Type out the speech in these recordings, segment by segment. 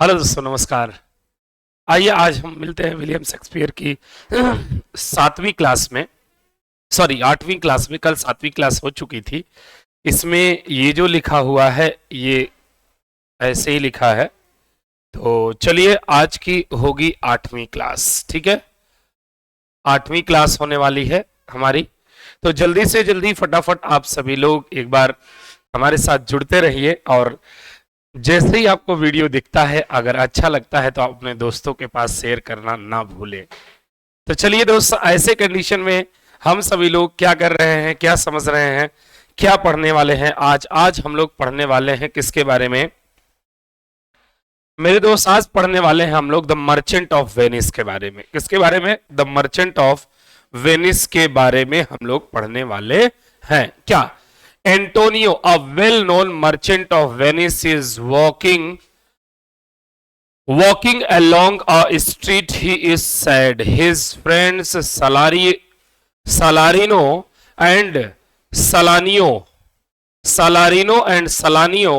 Hello दोस्तों, नमस्कार। आइए आज हम मिलते हैं विलियम शेक्सपियर की सातवीं क्लास में। सॉरी, आठवीं क्लास में। कल सातवीं क्लास हो चुकी थी। इसमें ये जो लिखा हुआ है ये ऐसे ही लिखा है। तो चलिए, आज की होगी आठवीं क्लास। ठीक है, आठवीं क्लास होने वाली है हमारी। तो जल्दी से जल्दी फटाफट आप सभी लोग एक बार हमारे साथ जुड़ते रहिए, और जैसे ही आपको वीडियो दिखता है, अगर अच्छा लगता है तो आप अपने दोस्तों के पास शेयर करना ना भूलें। तो चलिए दोस्त, ऐसे कंडीशन में हम सभी लोग क्या कर रहे हैं, क्या समझ रहे हैं, क्या पढ़ने वाले हैं आज हम लोग पढ़ने वाले हैं किसके बारे में मेरे दोस्त? आज पढ़ने वाले हैं हम लोग द मर्चेंट ऑफ वेनिस के बारे में। किसके बारे में? द मर्चेंट ऑफ वेनिस के बारे में हम लोग पढ़ने वाले हैं। क्या? Antonio, a well-known merchant of Venice, is walking along a street. He is sad. His friends Salarino and Salanio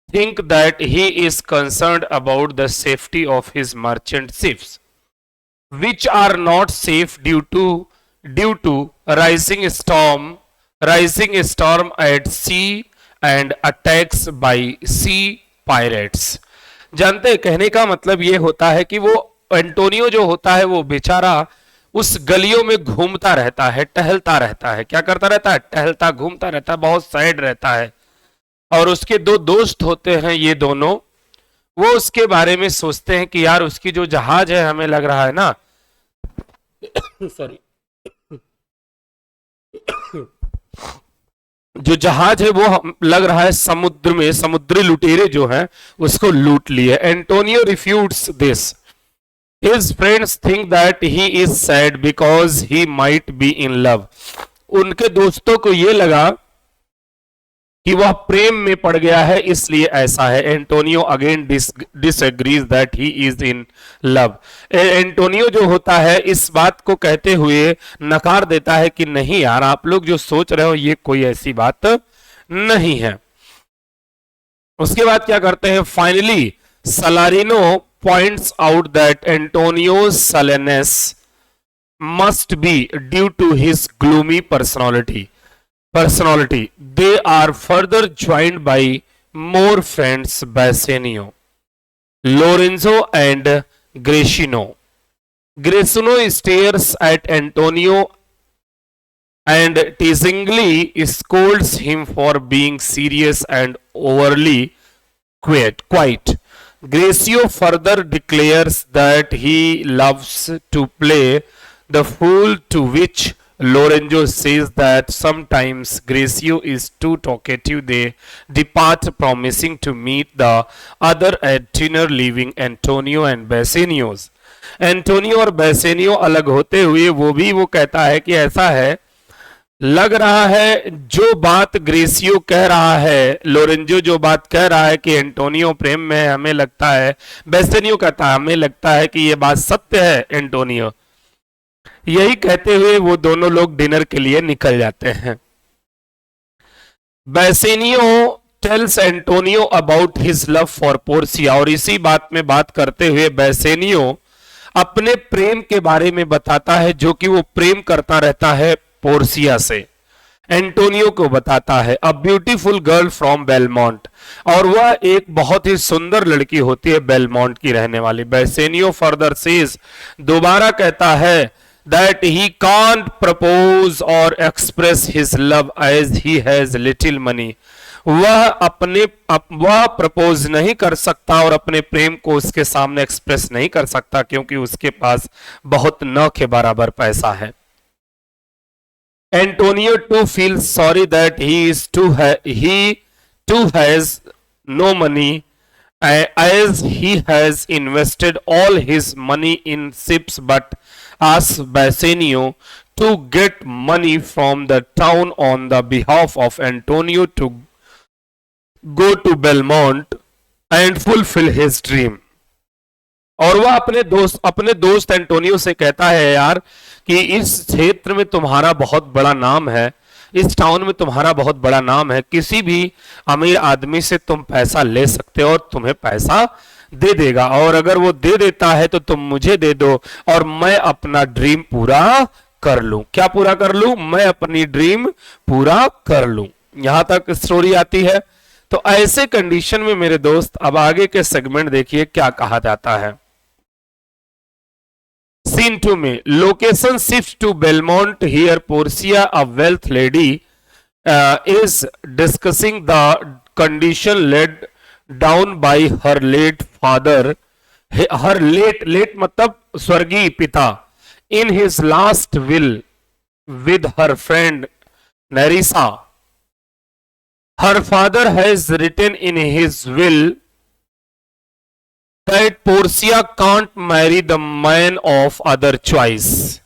think that he is concerned about the safety of his merchant ships, which are not safe due to rising storm at sea and attacks by sea pirates. जानते हैं, कहने का मतलब ये होता है कि वो एंटोनियो जो होता है वो बेचारा उस गलियों में घूमता रहता है, टहलता रहता है। क्या करता रहता है? टहलता, घूमता रहता है, बहुत सैड रहता है। और उसके दो दोस्त होते हैं, ये दोनों, वो उसके बारे में सोचते हैं कि यार उसकी जो जहाज है, हमें लग रहा है ना सॉरी जो जहाज है वो लग रहा है समुद्र में समुद्री लुटेरे जो हैं उसको लूट लिए। Antonio refutes this. His friends think that he is sad because he might be in love. उनके दोस्तों को ये लगा कि वह प्रेम में पड़ गया है, इसलिए ऐसा है। Antonio again disagrees that he is in love. Antonio जो होता है इस बात को कहते हुए नकार देता है कि नहीं यार, आप लोग जो सोच रहे हो ये कोई ऐसी बात नहीं है। उसके बाद क्या करते हैं? Finally Salarino points out that Antonio sadness must be due to his gloomy personality. They are further joined by more friends, Bassanio, Lorenzo and Gracino. Gracino stares at Antonio and teasingly scolds him for being serious and overly quiet. Gracio further declares that he loves to play the fool, to which Lorenzo says that sometimes Gracio is too talkative. They depart, promising to meet the other at dinner, leaving Antonio and Bassanio's. Antonio और Bassanio अलग होते हुए वो कहता है कि ऐसा है, लग रहा है जो बात ग्रेसियो कह रहा है, लोरेंजो जो बात कह रहा है कि एंटोनियो प्रेम में है, हमें लगता है, बेसेनियो कहता है हमें लगता है कि ये बात सत्य है एंटोनियो। यही कहते हुए वो दोनों लोग डिनर के लिए निकल जाते हैं। Bassanio tells Antonio about his love for Portia, और इसी बात में बात करते हुए बेसेनियो अपने प्रेम के बारे में बताता है, जो कि वो प्रेम करता रहता है पोर्सिया से। एंटोनियो को बताता है a beautiful girl from Belmont, और वह एक बहुत ही सुंदर लड़की होती है बेलमोंट की रहने वाली। बेसेनियो फर्दर सेज, दोबारा कहता है, that he can't propose or express his love as he has little money. वह प्रपोज नहीं कर सकता और अपने प्रेम को उसके सामने एक्सप्रेस नहीं कर सकता, क्योंकि उसके पास बहुत न के बराबर पैसा है। Antonio to feel sorry that he too has no money, as he has invested all his money in ships, but asks Bassanio to get money from the town on the behalf of Antonio to go to Belmont and fulfill his dream. और वह अपने दोस्त Antonio से कहता है, यार कि इस क्षेत्र में तुम्हारा बहुत बड़ा नाम है, इस टाउन में तुम्हारा बहुत बड़ा नाम है, किसी भी अमीर आदमी से तुम पैसा ले सकते हो और तुम्हें पैसा दे देगा, और अगर वो दे देता है तो तुम मुझे दे दो और मैं अपना ड्रीम पूरा कर लूं। क्या पूरा कर लूं? मैं अपनी ड्रीम पूरा कर लूं। यहां तक स्टोरी आती है। तो ऐसे कंडीशन में मेरे दोस्त अब आगे के सेगमेंट देखिए क्या कहा जाता है। Scene 2 में location shifts to Belmont. Here Portia, a wealth lady, is discussing the condition laid down by her late father. Her late मतलब स्वर्गीय पिता, in his last will with her friend Nerissa. Her father has written in his will that Portia can't marry the man of other choice.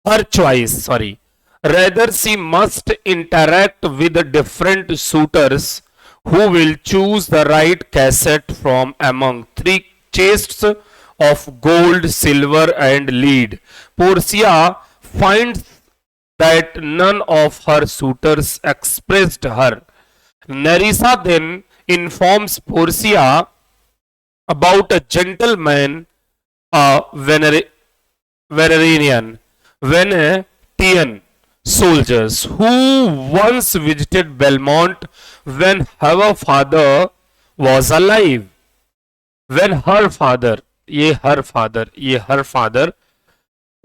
Her choice, sorry. Rather, she must interact with different suitors who will choose the right cassette from among three chests of gold, silver, and lead. Portia finds that none of her suitors expressed her. Nerissa then informs Portia about a gentleman, a Venetian soldiers who once visited Belmont when her father was alive. When her father, her father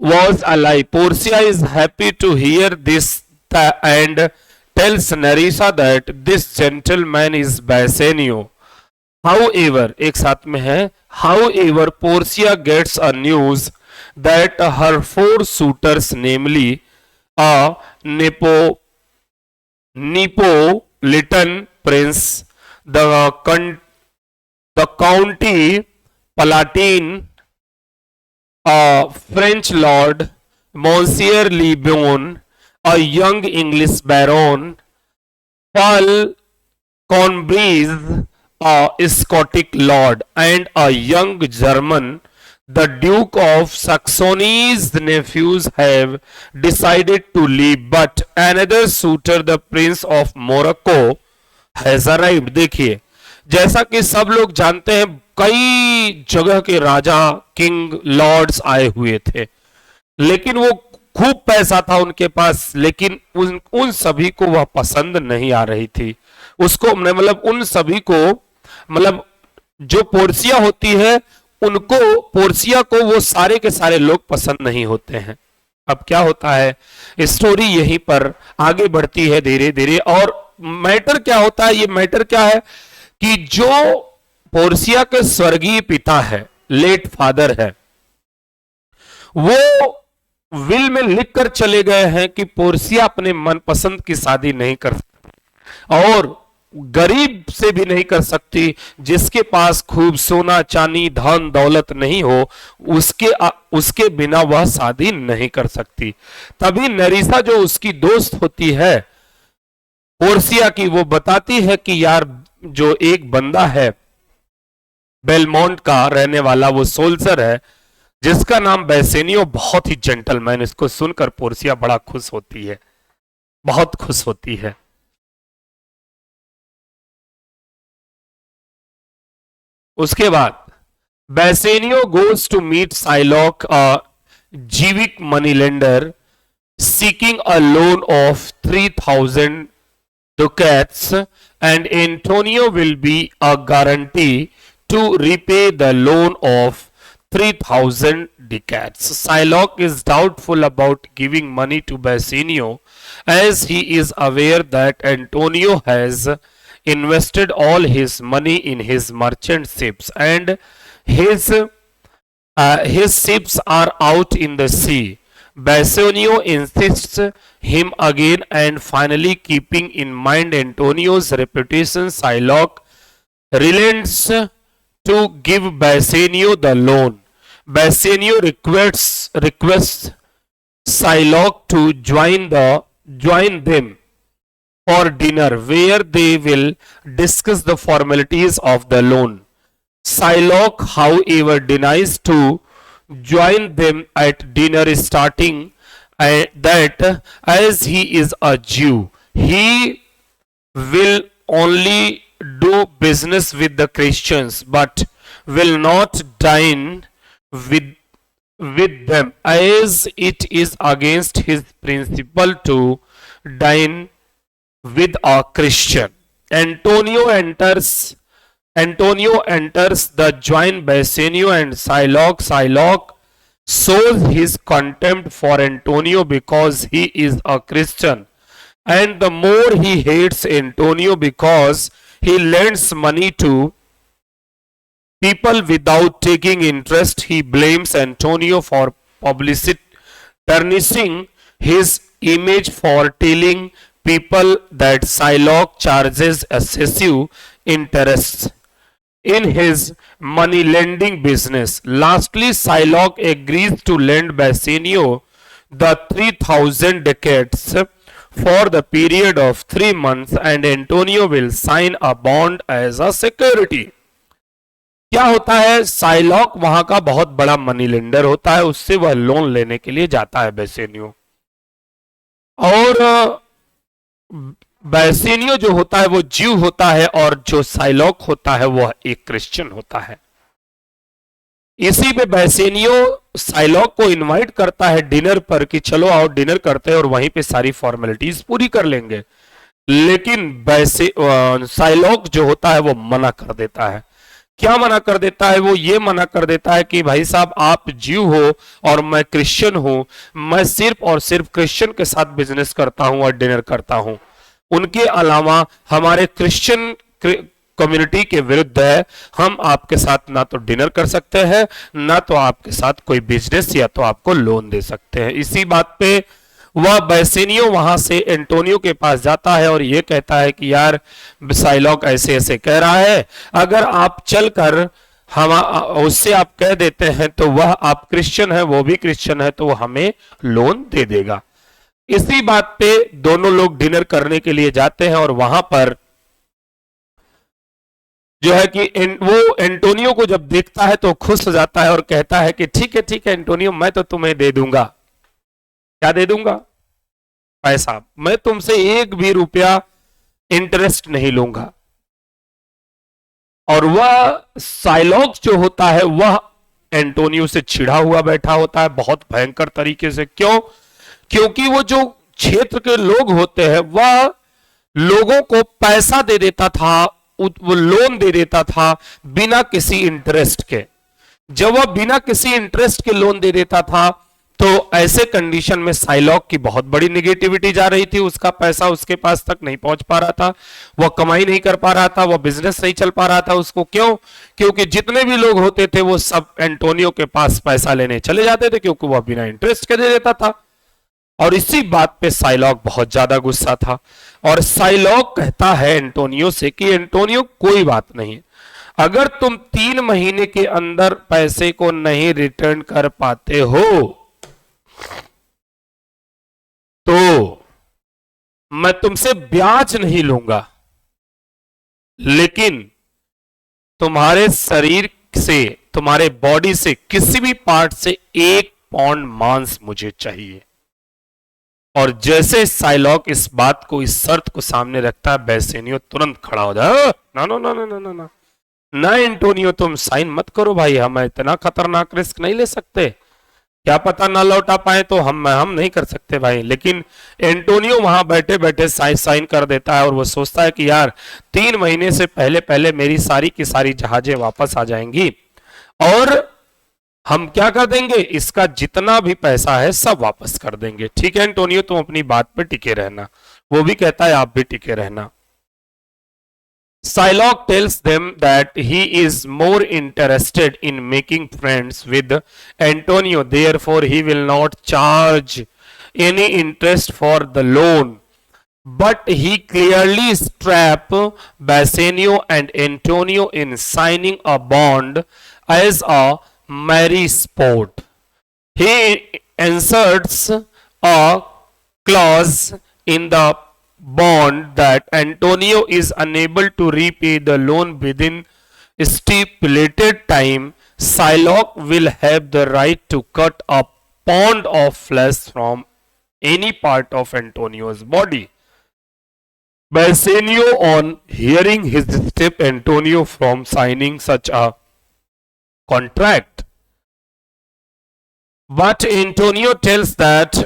was alive. Portia is happy to hear this and tells Nerissa that this gentleman is Bassanio. However, एक साथ में है, however, Portia gets a news that her four suitors, namely a Neapolitan prince, the county palatine, a French lord, Monsieur Le Bon, a young English baron, Paul Cornbreeze, a Scottish lord, and a young German, the Duke of Saxony's nephews, have decided to leave, but another suitor, the Prince of Morocco, has arrived. देखिए, जैसा कि सब लोग जानते हैं, कई जगह के राजा, किंग, लॉर्ड्स आए हुए थे, लेकिन वो खूब पैसा था उनके पास, लेकिन उन सभी को वह पसंद नहीं आ रही थी। उसको मतलब उन सभी को, मतलब जो पोर्सिया होती है उनको, पोर्सिया को वो सारे के सारे लोग पसंद नहीं होते हैं। अब क्या होता है, स्टोरी यहीं पर आगे बढ़ती है धीरे धीरे। और मैटर क्या होता है, ये मैटर क्या है कि जो पोर्सिया के स्वर्गीय पिता है, लेट फादर है, वो विल में लिख कर चले गए हैं कि पोर्सिया अपने मनपसंद की शादी नहीं कर सकती और गरीब से भी नहीं कर सकती। जिसके पास खूब सोना चांदी धन दौलत नहीं हो, उसके बिना वह शादी नहीं कर सकती। तभी नरीसा, जो उसकी दोस्त होती है पोर्सिया की, वो बताती है कि यार जो एक बंदा है बेलमोंट का रहने वाला, वो सोल्जर है जिसका नाम बैसेनियो, बहुत ही जेंटलमैन। इसको सुनकर पोर्सिया बड़ा खुश होती है, बहुत खुश होती है। उसके बाद Bassanio goes to meet Shylock, a Jewish money lender, seeking a loan of 3,000 ducats, and Antonio will be a guarantee to repay the loan of 3,000 ducats. Shylock is doubtful about giving money to Bassanio, as he is aware that Antonio has invested all his money in his merchant ships, and his ships are out in the sea. Bassanio insists him again, and finally, keeping in mind Antonio's reputation, Shylock relents to give Bassanio the loan. Bassanio requests Shylock to join them for dinner, where they will discuss the formalities of the loan. Shylock, however, denies to join them at dinner, starting that as he is a Jew, he will only do business with the Christians, but will not dine with them, as it is against his principle to dine with a Christian. Antonio enters the joint Bassanio and Shylock. Shylock shows his contempt for Antonio because he is a Christian, and the more he hates Antonio because he lends money to people without taking interest. He blames Antonio for publicity, tarnishing his image, for telling people that Shylock charges excessive interests in his money lending business. Lastly, Shylock agrees to lend Bassanio the 3,000 ducats for the period of 3 months, and Antonio will sign a bond as a security. क्या होता है, Psylocke वहां का बहुत बड़ा money lender होता है, उससे वह लोन लेने के लिए जाता है बेसेनियो, और बेसेनियो जो होता है वो ज्यू होता है और जो साइलॉक होता है वह एक क्रिश्चियन होता है। इसी पे बेसेनियो साइलॉक को इनवाइट करता है डिनर पर कि चलो आओ डिनर करते हैं और वहीं पे सारी फॉर्मेलिटीज पूरी कर लेंगे, लेकिन साइलॉक जो होता है वो मना कर देता है। क्या मना कर देता है, वो ये मना कर देता है कि भाई साहब आप ज्यू हो और मैं क्रिश्चियन हूं, मैं सिर्फ और सिर्फ क्रिश्चियन के साथ बिजनेस करता हूं और डिनर करता हूं, उनके अलावा हमारे क्रिश्चियन कम्युनिटी के विरुद्ध है, हम आपके साथ ना तो डिनर कर सकते हैं ना तो आपके साथ कोई बिजनेस या तो आपको लोन दे सकते हैं। इसी बात पे वह बेसेनियो वहां से एंटोनियो के पास जाता है और यह कहता है कि यार साइलॉक ऐसे ऐसे कह रहा है, अगर आप चलकर हम उससे आप कह देते हैं तो वह आप क्रिश्चियन है वो भी क्रिश्चियन है तो वह हमें लोन दे देगा। इसी बात पे दोनों लोग डिनर करने के लिए जाते हैं और वहां पर जो है कि वो एंटोनियो को जब देखता है तो खुश हो जाता है और कहता है कि ठीक है एंटोनियो, मैं तो तुम्हें दे दूंगा। क्या दे दूंगा? पैसा। मैं तुमसे एक भी रुपया इंटरेस्ट नहीं लूंगा। और वह साइलॉक जो होता है वह एंटोनियो से चिढ़ा हुआ बैठा होता है बहुत भयंकर तरीके से। क्यों? क्योंकि वो जो क्षेत्र के लोग होते हैं वह लोगों को पैसा दे देता था, वो लोन दे देता था बिना किसी इंटरेस्ट के। जब वह बिना किसी इंटरेस्ट के लोन दे देता था तो ऐसे कंडीशन में साइलॉक की बहुत बड़ी नेगेटिविटी जा रही थी, उसका पैसा उसके पास तक नहीं पहुंच पा रहा था, वह कमाई नहीं कर पा रहा था, वह बिजनेस नहीं चल पा रहा था उसको। क्यों? क्योंकि जितने भी लोग होते थे वो सब एंटोनियो के पास पैसा लेने चले जाते थे क्योंकि वह बिना इंटरेस्ट के दे देता था। और इसी बात पे साइलॉक बहुत ज्यादा गुस्सा था और साइलॉक कहता है एंटोनियो से कि एंटोनियो कोई बात नहीं, अगर तुम 3 महीने के अंदर पैसे को नहीं रिटर्न कर पाते हो तो मैं तुमसे ब्याज नहीं लूंगा, लेकिन तुम्हारे शरीर से, तुम्हारे बॉडी से किसी भी पार्ट से 1 पाउंड मांस मुझे चाहिए। और जैसे साइलॉक इस बात को, इस शर्त को सामने रखता है, बेसेनियो तुरंत खड़ा हो जाए। ना ना ना ना ना ना ना ना एंटोनियो, तुम साइन मत करो भाई, हम इतना खतरनाक रिस्क नहीं ले सकते, क्या पता ना लौटा पाए तो हम नहीं कर सकते भाई। लेकिन एंटोनियो वहां बैठे बैठे साइन कर देता है और वो सोचता है कि यार 3 महीने से पहले पहले मेरी सारी की सारी जहाजें वापस आ जाएंगी और हम क्या कर देंगे, इसका जितना भी पैसा है सब वापस कर देंगे। ठीक है एंटोनियो, तुम अपनी बात पे टिके रहना। वो भी कहता है आप भी टिके रहना। Shylock tells them that he is more interested in making friends with Antonio, therefore he will not charge any interest for the loan. But he clearly traps Bassanio and Antonio in signing a bond as a merry sport. He inserts a clause in the bond that Antonio is unable to repay the loan within stipulated time. Shylock will have the right to cut a pound of flesh from any part of Antonio's body. Bassanio, on hearing his, step Antonio from signing such a contract. But Antonio tells that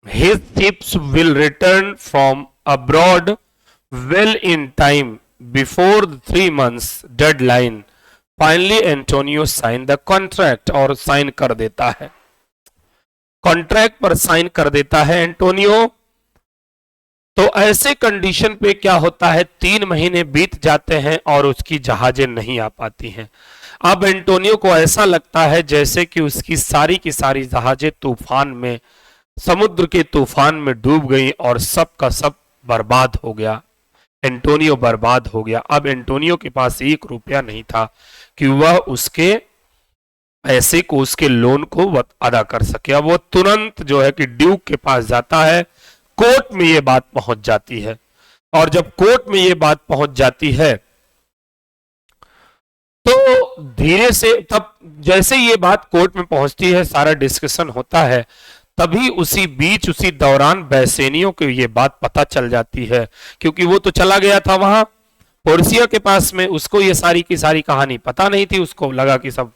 his ships will return from abroad well in time before the 3 months deadline. Finally Antonio sign the contract, और sign कर देता है, contract पर sign कर देता है Antonio. तो ऐसे कंडीशन पे क्या होता है, 3 महीने बीत जाते हैं और उसकी जहाजें नहीं आ पाती हैं। अब एंटोनियो को ऐसा लगता है जैसे कि उसकी सारी की सारी जहाजें तूफान में, समुद्र के तूफान में डूब गई और सब का सब बर्बाद हो गया, एंटोनियो बर्बाद हो गया। अब एंटोनियो के पास 1 रुपया नहीं था कि वह उसके पैसे को, उसके लोन को अदा कर सके। अब वो तुरंत जो है कि ड्यूक के पास जाता है, कोर्ट में ये बात पहुंच जाती है, और जब कोर्ट में ये बात पहुंच जाती है तो धीरे से, तब जैसे ये बात कोर्ट में पहुंचती है, सारा डिस्कशन होता है, तभी उसी बीच, उसी दौरान बैसेनियों को ये बात पता चल जाती है, क्योंकि वो तो चला गया था वहां पोर्सिया के पास में, उसको ये सारी की सारी कहानी पता नहीं थी, उसको लगा कि सब,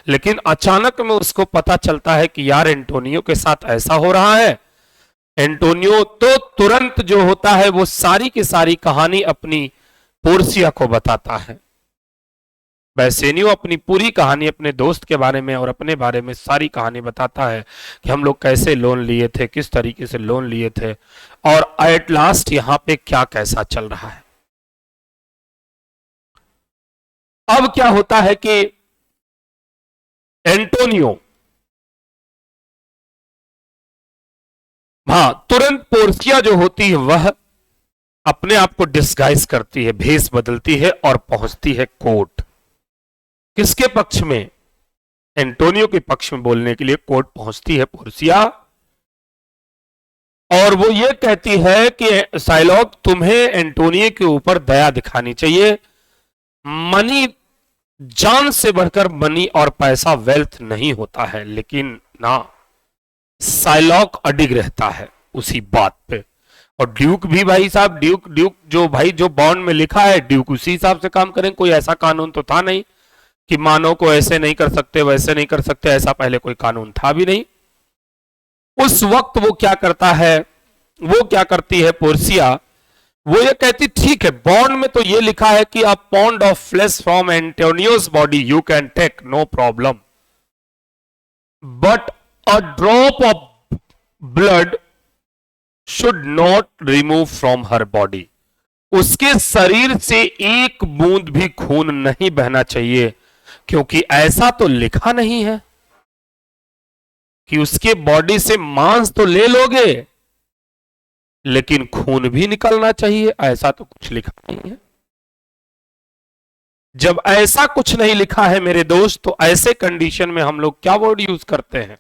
लेकिन अचानक में उसको पता चलता है कि यार एंटोनियो के साथ ऐसा हो रहा है। एंटोनियो तो तुरंत जो होता है वो सारी की सारी कहानी अपनी पोर्सिया को बताता है। बैसेनियो अपनी पूरी कहानी अपने दोस्त के बारे में और अपने बारे में सारी कहानी बताता है कि हम लोग कैसे लोन लिए थे, किस तरीके से लोन लिए थे, और एट लास्ट यहां पे क्या कैसा चल रहा है। अब क्या होता है कि एंटोनियो, हाँ, तुरंत पोर्सिया जो होती है वह अपने आप को डिस्गाइज करती है, भेष बदलती है और पहुंचती है कोर्ट। किसके पक्ष में? एंटोनियो के पक्ष में बोलने के लिए कोर्ट पहुंचती है पोर्सिया, और वो ये कहती है कि साइलॉक, तुम्हें एंटोनियो के ऊपर दया दिखानी चाहिए। मनी, जान से बढ़कर मनी और पैसा वेल्थ नहीं होता है, लेकिन ना, साइलॉक अडिग रहता है उसी बात पे। और ड्यूक भी भाई साहब, ड्यूक जो भाई जो बॉन्ड में लिखा है, ड्यूक उसी हिसाब से काम करें। कोई ऐसा कानून तो था नहीं कि मानो को ऐसे नहीं कर सकते, वैसे नहीं कर सकते, ऐसा पहले कोई कानून था भी नहीं। उस वक्त वो क्या करता है, वो क्या करती है पोर्सिया, वो ये कहती ठीक है, बॉन्ड में तो ये लिखा है कि a pound of flesh from Antonio's body you can take, no problem, but a drop of blood should not remove from her body. उसके शरीर से एक बूंद भी खून नहीं बहना चाहिए, क्योंकि ऐसा तो लिखा नहीं है कि उसके बॉडी से मांस तो ले लोगे लेकिन खून भी निकलना चाहिए, ऐसा तो कुछ लिखा नहीं है। जब ऐसा कुछ नहीं लिखा है मेरे दोस्त, तो ऐसे कंडीशन में हम लोग क्या वर्ड यूज करते हैं?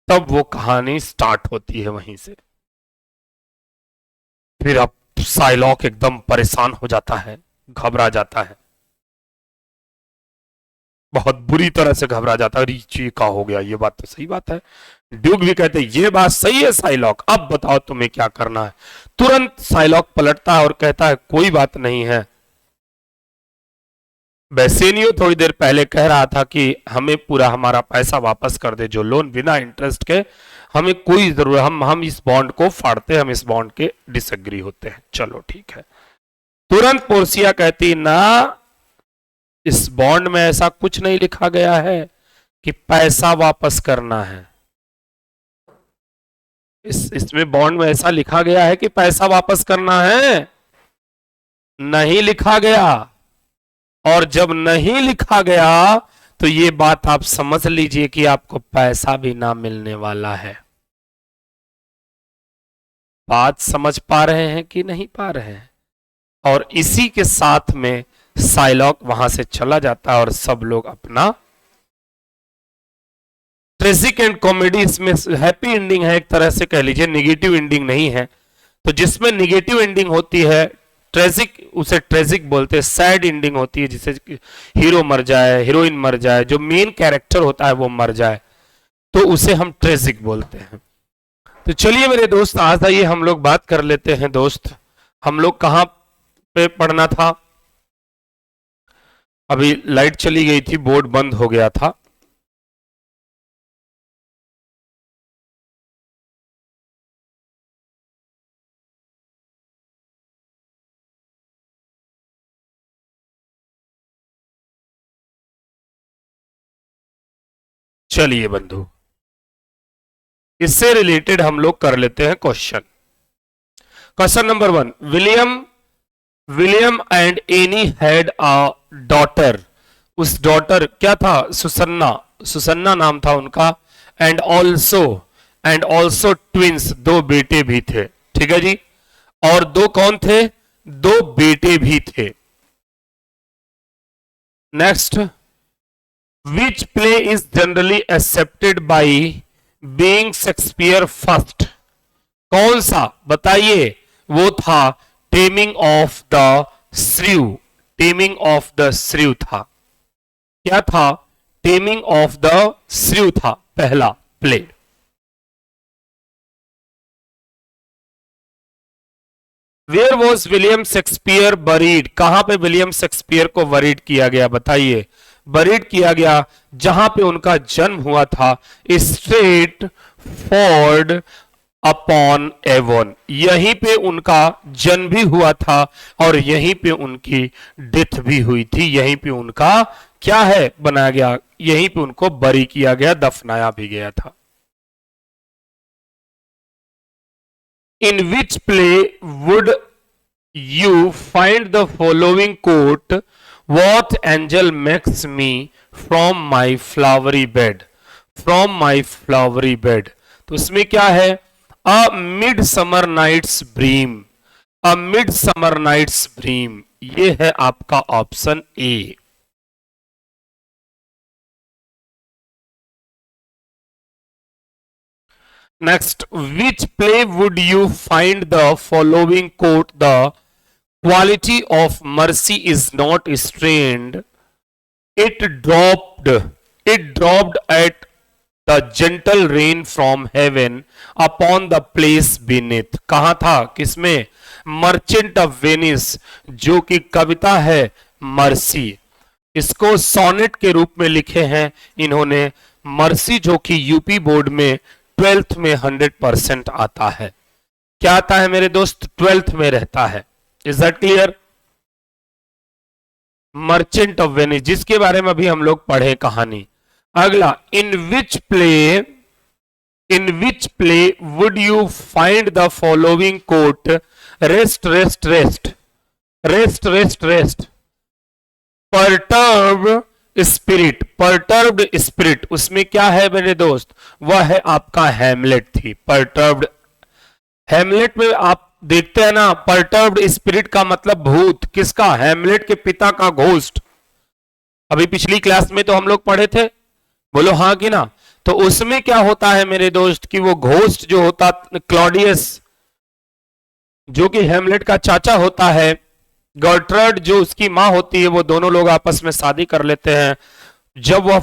तब वो कहानी स्टार्ट होती है वहीं से। फिर अब साइलॉक एकदम परेशान हो जाता है, घबरा जाता है, बहुत बुरी तरह से घबरा जाता है। रीची का हो गया, ये बात तो सही बात है। ड्यूक भी कहते ये बात सही है साइलॉक, अब बताओ तुम्हें क्या करना है। तुरंत साइलॉक पलटता है और कहता है कोई बात नहीं है। बैसेनियो थोड़ी देर पहले कह रहा था कि हमें पूरा हमारा पैसा वापस कर दे, जो लोन बिना इंटरेस्ट के, हमें कोई जरूरत, हम इस बॉन्ड को फाड़ते, हम इस बॉन्ड के डिसएग्री होते हैं, चलो ठीक है। तुरंत पोर्सिया कहती ना, इस बॉन्ड में ऐसा कुछ नहीं लिखा गया है कि पैसा वापस करना है। इसमें बॉन्ड में ऐसा लिखा गया है कि पैसा वापस करना है? नहीं लिखा गया। और जब नहीं लिखा गया तो ये बात आप समझ लीजिए कि आपको पैसा भी ना मिलने वाला है। बात समझ पा रहे हैं कि नहीं पा रहे हैं? और इसी के साथ में साइलॉक वहां से चला जाता है और सब लोग अपना, ट्रेजिक एंड कॉमेडी इसमें हैप्पी एंडिंग है एक तरह से कह लीजिए, निगेटिव एंडिंग नहीं है। तो जिसमें निगेटिव एंडिंग होती है, ट्रेजिक, उसे ट्रेजिक बोलते हैं। सैड एंडिंग होती है जिसे हीरो मर जाए, हीरोइन मर जाए, जो मेन कैरेक्टर होता है वो मर जाए, तो उसे हम ट्रेजिक बोलते हैं। तो चलिए मेरे दोस्त, आज आइए हम लोग बात कर लेते हैं। दोस्त, हम लोग कहां पे पढ़ना था? अभी लाइट चली गई थी, बोर्ड बंद हो गया था। चलिए बंधु, इससे रिलेटेड हम लोग कर लेते हैं question. Question number 1, William and any had a daughter. उस डॉटर क्या था? सुसन्ना, सुसन्ना नाम था उनका। एंड ऑल्सो ट्विंस, दो बेटे भी थे। ठीक है जी। और दो कौन थे? दो बेटे भी थे। Next, which play is generally accepted by being Shakespeare first. कौन सा बताइए? वो था Taming of the Shrew. Taming of the Shrew था। क्या था? टेमिंग ऑफ द श्रीव था पहला play. Where was William Shakespeare buried. कहां पे विलियम शेक्सपियर को बरीड किया गया बताइए? बरीड किया गया जहां पे उनका जन्म हुआ था, स्ट्रेट फोर्ड अपॉन एवोन। यहीं पे उनका जन्म भी हुआ था और यहीं पे उनकी डेथ भी हुई थी। यहीं पे उनका क्या है? बनाया गया, यहीं पे उनको बरी किया गया, दफनाया भी गया था। In which play would you find the following quote? What angel makes me from my flowery bed? From my flowery bed. तो उसमें क्या है? A midsummer night's dream. A midsummer night's dream. ये है आपका option A. Next, which play would you find the following quote? The quality of mercy is not strained. It dropped at the gentle rain from heaven upon the place beneath. कहा था? किसमें? Merchant of Venice, जो कि कविता है mercy. इसको sonnet के रूप में लिखे हैं इन्होंने। मर्सी जो कि यूपी बोर्ड में 12th में 100% आता है। क्या आता है मेरे दोस्त? 12th में रहता है। Is that clear? Merchant of Venice, जिसके बारे में अभी हम लोग पढ़े कहानी। अगला, in which play would you find the following quote? Rest rest rest rest rest rest perturb spirit. Perturbed spirit, उसमें क्या है मेरे दोस्त? वह है आपका हैमलेट थी। परटर्ब्ड, हैमलेट में आप देखते हैं ना, परटर्ब्ड स्पिरिट का मतलब भूत। किसका? हैमलेट के पिता का घोस्ट। अभी पिछली क्लास में तो हम लोग पढ़े थे, बोलो हाँ कि ना? तो उसमें क्या होता है मेरे दोस्त कि वो घोस्ट जो होता, क्लॉडियस जो कि हैमलेट का चाचा होता है, गर्ट्रड जो उसकी मां होती है, वो दोनों लोग आपस में शादी कर लेते हैं। जब वह